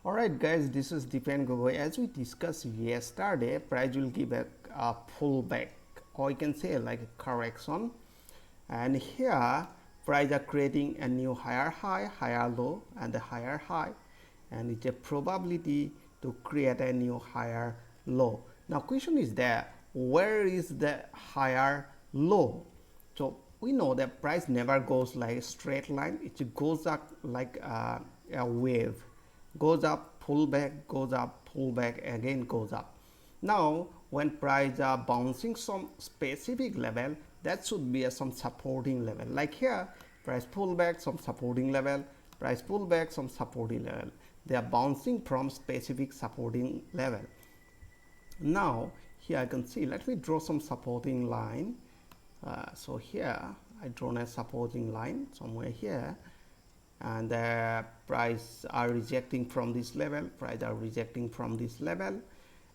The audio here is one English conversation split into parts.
Alright guys, this is Dwipen Gogoi. As we discussed yesterday, price will give a pullback, or you can say like a correction. And here price are creating a new higher high, higher low, and a higher high, and it's a probability to create a new higher low. Now question is there, where is the higher low? So we know that price never goes like a straight line, it goes up like a wave, goes up, pull back, goes up, pull back, again goes up. Now when price are bouncing some specific level, that should be some supporting level. Like here, price pull back, some supporting level, price pull back, some supporting level. They are bouncing from specific supporting level. Now here I can see, let me draw some supporting line. So here I drawn a supporting line somewhere here, and the price are rejecting from this level, price are rejecting from this level,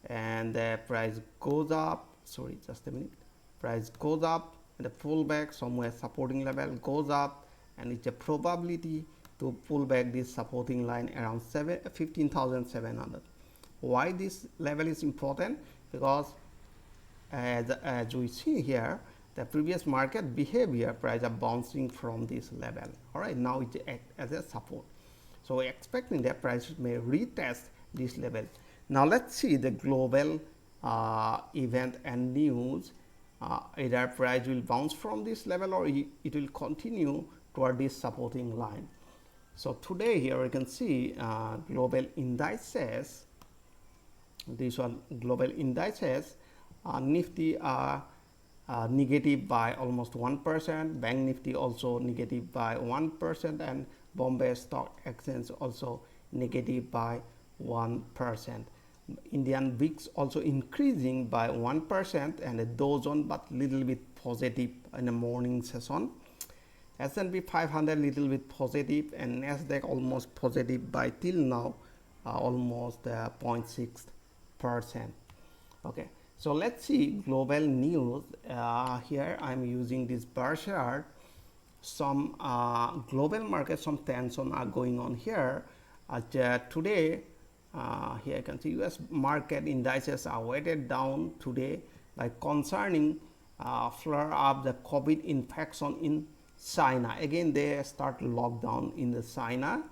and the price goes up, sorry just a minute, price goes up and the pullback somewhere supporting level goes up, and it's a probability to pull back this supporting line around 15,700. Why this level is important? Because as we see here, the previous market behavior, price are bouncing from this level. All right, now it acts as a support, so we're expecting that price may retest this level. Now let's see the global event and news. Either price will bounce from this level or it will continue toward this supporting line. So today here you can see global indices, this one global indices, Nifty are negative by almost 1%, Bank Nifty also negative by 1%, and Bombay Stock Exchange also negative by 1%. Indian VIX also increasing by 1%, and a Dow Jones but little bit positive in the morning session. S&P 500 little bit positive, and Nasdaq almost positive by till now almost 0.6%. Okay. So let's see global news. Here I'm using this bar chart. Some global markets, some tension are going on here. Today, here you can see US market indices are weighted down today by concerning flare up the COVID infection in China. Again, they start lockdown in the China,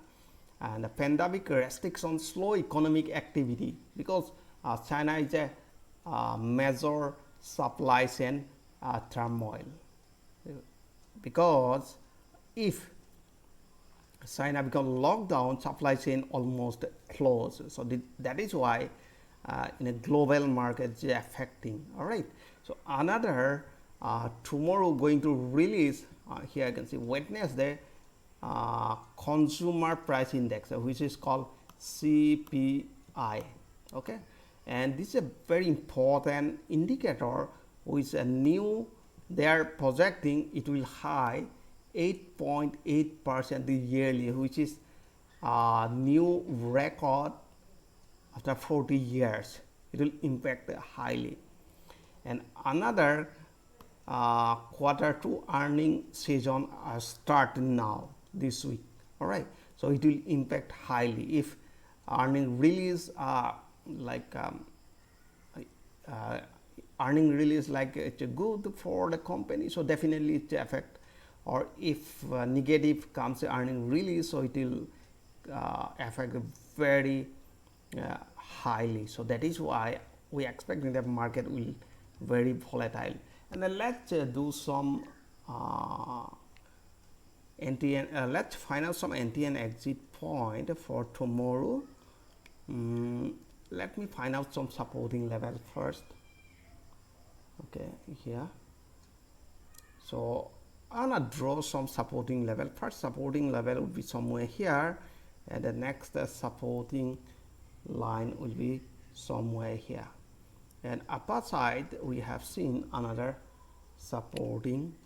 and the pandemic restrictions slow economic activity, because China is a major supply chain turmoil, because if China becomes lockdown, supply chain almost closed. So that is why in a global market it's affecting. All right. So another tomorrow going to release, here I can see Wednesday, consumer price index, which is called CPI. Okay. And this is a very important indicator, which a new, they are projecting it will high 8.8% yearly, which is a new record after 40 years. It will impact highly. And another quarter 2 earning season are starting now this week. All right, so it will impact highly if earning release earning release like it's good for the company, so definitely it affect. Or if negative comes earning release, so it will affect very highly. So that is why we expecting that market will very volatile. And then let's do some let's find out some entry and exit point for tomorrow. Let me find out some supporting level first. Okay, here. So I'm gonna draw some supporting level. First supporting level will be somewhere here, and the next supporting line will be somewhere here. And upper side we have seen another supporting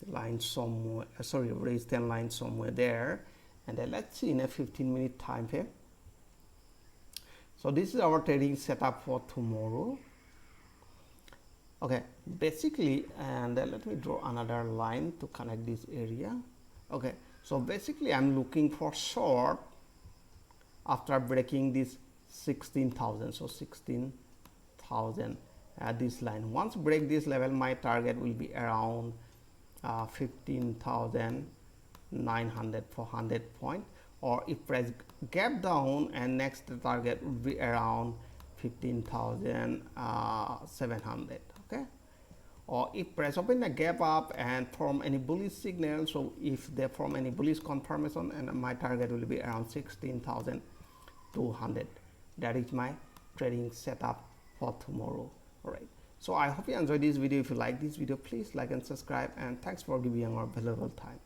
line somewhere, sorry, resistance line somewhere there. And then let's see in a 15-minute time frame. So this is our trading setup for tomorrow. Okay, basically, and let me draw another line to connect this area. Okay, so basically I'm looking for short after breaking this 16,000. So 16,000 at this line. Once break this level, my target will be around 15,900 for 100 point, or if price gap down, and next target would be around 15,700. okay, or if price open a gap up and form any bullish signal, so if they form any bullish confirmation, and my target will be around 16,200. that is my trading setup for tomorrow. All right, so I hope you enjoyed this video. If you like this video, please like and subscribe, and thanks for giving your valuable time.